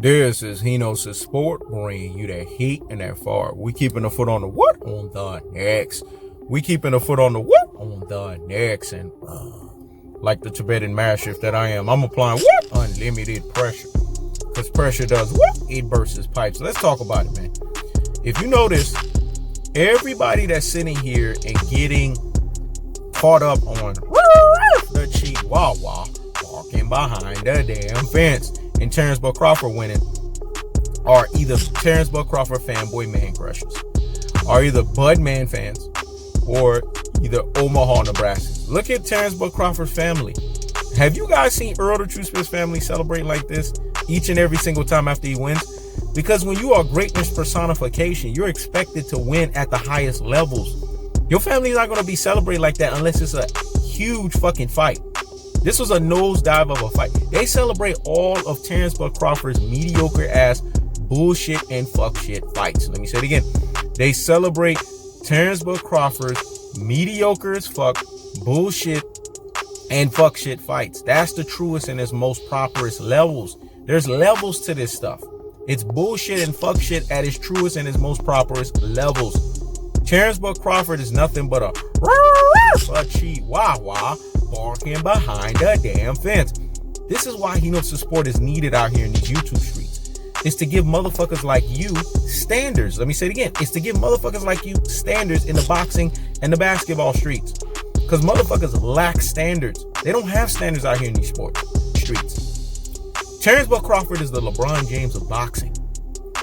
This is Henos' Sport, bringing you that heat and that far. We keeping the foot on the what? On the next. We keeping the foot on the what? On the next. And like the Tibetan mastiff that I am, I'm applying what? Unlimited pressure. Because pressure does what? It bursts pipes. Let's talk about it, man. If you notice, everybody that's sitting here and getting caught up on the Chihuahua walking behind the damn fence and Terence Crawford winning are either Terence Crawford fanboy man crushers, are either Bud Man fans, or either Omaha, Nebraska. Look at Terence Crawford's family. Have you guys seen Errol the True Spence family celebrate like this each and every single time after he wins? Because when you are greatness personification, you're expected to win at the highest levels. Your family's not going to be celebrating like that unless it's a huge fucking fight. This was a nosedive of a fight. They celebrate all of Terence Crawford's mediocre ass bullshit and fuck shit fights. Let me say it again. They celebrate Terence Crawford's mediocre as fuck bullshit and fuck shit fights. That's the truest and its most properest levels. There's levels to this stuff. It's bullshit and fuck shit at its truest and its most properest levels. Terence Crawford is nothing but a chihuahua barking behind the damn fence. This is why Henos' Sport is needed out here in these YouTube streets. It's to give motherfuckers like you standards. Let me say it again. It's to give motherfuckers like you standards in the boxing and the basketball streets. Because motherfuckers lack standards. They don't have standards out here in these sport streets. Terence Crawford is the LeBron James of boxing.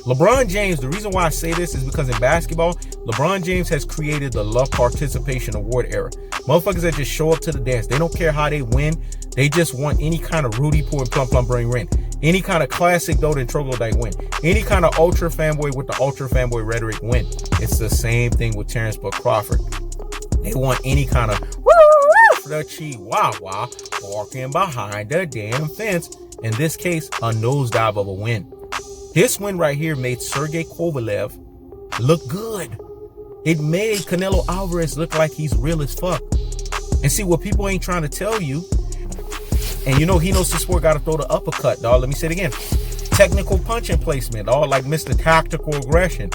LeBron James, the reason why I say this is because in basketball, LeBron James has created the Love Participation Award era. Motherfuckers that just show up to the dance. They don't care how they win. They just want any kind of Rudy Poo and Plum Plum Bring Rin. Any kind of classic Doden Troglodyte win. Any kind of ultra fanboy with the ultra fanboy rhetoric win. It's the same thing with Terence Crawford. They want any kind of the chihuahua walking behind the damn fence. In this case, a nosedive of a win. This win right here made Sergey Kovalev look good. It made Canelo Alvarez look like he's real as fuck. And see, what people ain't trying to tell you, and you know Henos' Sport got to throw the uppercut, dog. Let me say it again. Technical punching placement, dog, like Mr. Tactical Aggression.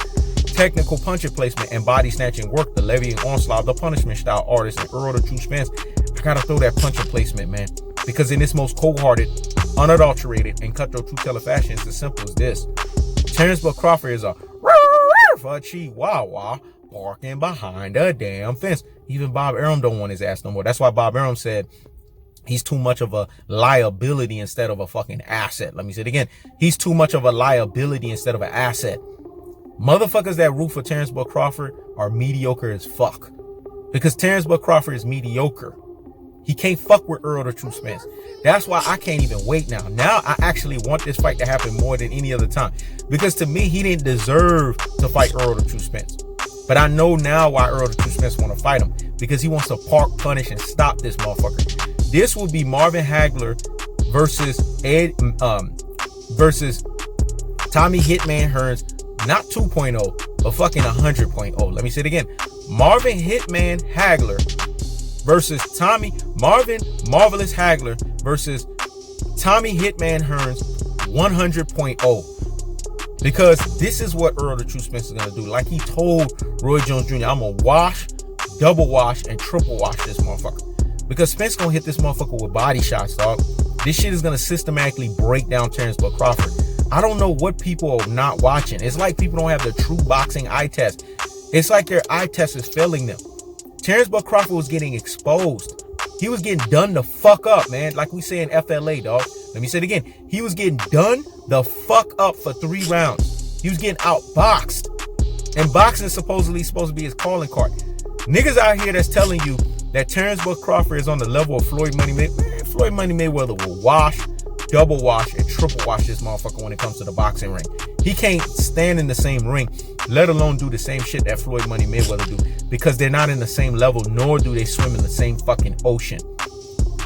Technical punching placement and body snatching work, the levying onslaught, the punishment style artist, and Errol the True Spence. I got to throw that punching placement, man. Because in this most cold-hearted, unadulterated, and cutthroat true teller fashion, it's as simple as this. Terence Crawford is a chihuahua barking behind a damn fence. Even Bob Arum don't want his ass no more. That's why Bob Arum said he's too much of a liability instead of a fucking asset. Let me say it again. He's too much of a liability instead of an asset. Motherfuckers that root for Terence Crawford are mediocre as fuck. Because Terence Crawford is mediocre. He can't fuck with Errol the True Spence. That's why I can't even wait now. Now I actually want this fight to happen more than any other time. Because to me, he didn't deserve to fight Errol the True Spence. But I know now why Errol the True Spence want to fight him. Because he wants to park, punish, and stop this motherfucker. This will be Marvin Hagler versus versus Tommy Hitman Hearns. Not 2.0, but fucking 100.0. Let me say it again. Marvin Hitman Hagler versus Marvin Marvelous Hagler versus Tommy Hitman Hearns 100.0. Because this is what Errol the True Spence is going to do. Like he told Roy Jones Jr., I'm going to wash, double wash, and triple wash this motherfucker. Because Spence going to hit this motherfucker with body shots, dog. This shit is going to systematically break down Terence Crawford. I don't know what people are not watching. It's like people don't have the true boxing eye test. It's like their eye test is failing them. Terence Crawford was getting exposed. He was getting done the fuck up, man. Like we say in FLA, dog. Let me say it again. He was getting done the fuck up for 3 rounds. He was getting outboxed. And boxing is supposed to be his calling card. Niggas out here that's telling you that Terence Crawford is on the level of Floyd Money Mayweather. Man, Floyd Money Mayweather will wash, double wash, and triple wash this motherfucker when it comes to the boxing ring. He can't stand in the same ring, let alone do the same shit that Floyd Money Mayweather do, because they're not in the same level, nor do they swim in the same fucking ocean.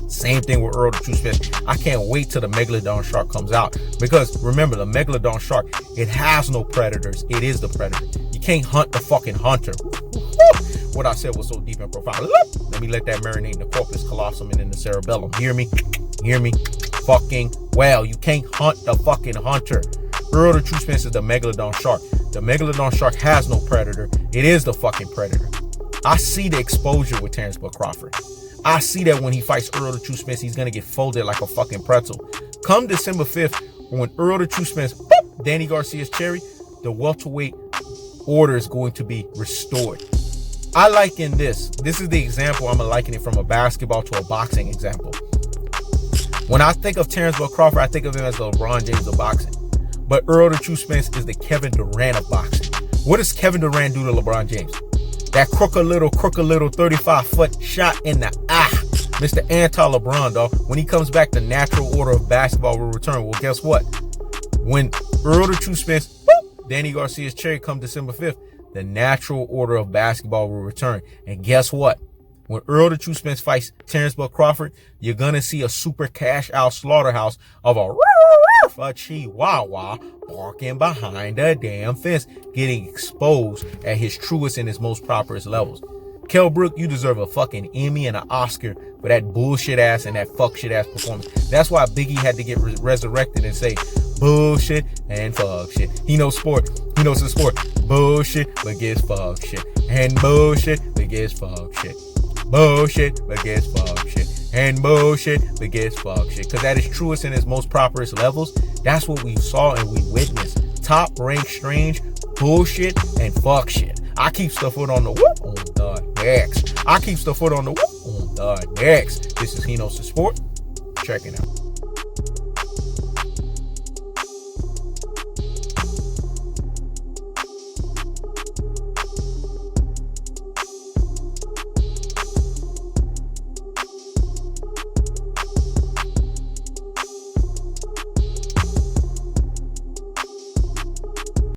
Same thing with Errol the True Spence. I can't wait till the Megalodon shark comes out, because remember, the Megalodon shark, it has no predators. It is the predator. You can't hunt the fucking hunter. What I said was so deep and profound. Let me let that marinate in the corpus callosum and in the cerebellum. Hear me? Hear me? Fucking well. You can't hunt the fucking hunter. Earl the True Spence is the Megalodon shark. The Megalodon shark has no predator. It is the fucking predator. I see the exposure with Terence Crawford. I see that when he fights Errol the True Spence, he's going to get folded like a fucking pretzel. Come December 5th, when Errol the True Spence, boop, Danny Garcia's cherry, the welterweight order is going to be restored. I liken this. This is the example. I'm going to liken it from a basketball to a boxing example. When I think of Terence Crawford, I think of him as the LeBron James of boxing. But Errol the True Spence is the Kevin Durant of boxing. What does Kevin Durant do to LeBron James? That crooked little 35-foot shot in the Mr. Anti-LeBron, dog. When he comes back, the natural order of basketball will return. Well, guess what? When Errol the True Spence, boop, Danny Garcia's cherry come December 5th, the natural order of basketball will return. And guess what? When Errol the True Spence fights Terence Crawford, you're going to see a super cash out slaughterhouse of a chihuahua barking behind the damn fence, getting exposed at his truest and his most properest levels. Kell, Brook, you deserve a fucking Emmy and an Oscar for that bullshit ass and that fuck shit ass performance. That's why Biggie had to get resurrected and say bullshit and fuck shit. He knows sport. He knows the sport. Bullshit but gets fuck shit. And bullshit but gets fuck shit. Bullshit but gets fuck shit. And bullshit but gets fuck shit. Because at its truest and its most properest levels, that's what we saw and we witnessed. Top rank strange bullshit and fuck shit. I keep the foot on the whoop on the next. I keep the foot on the whoop on the next. This is He Knows the Sport. Check it out.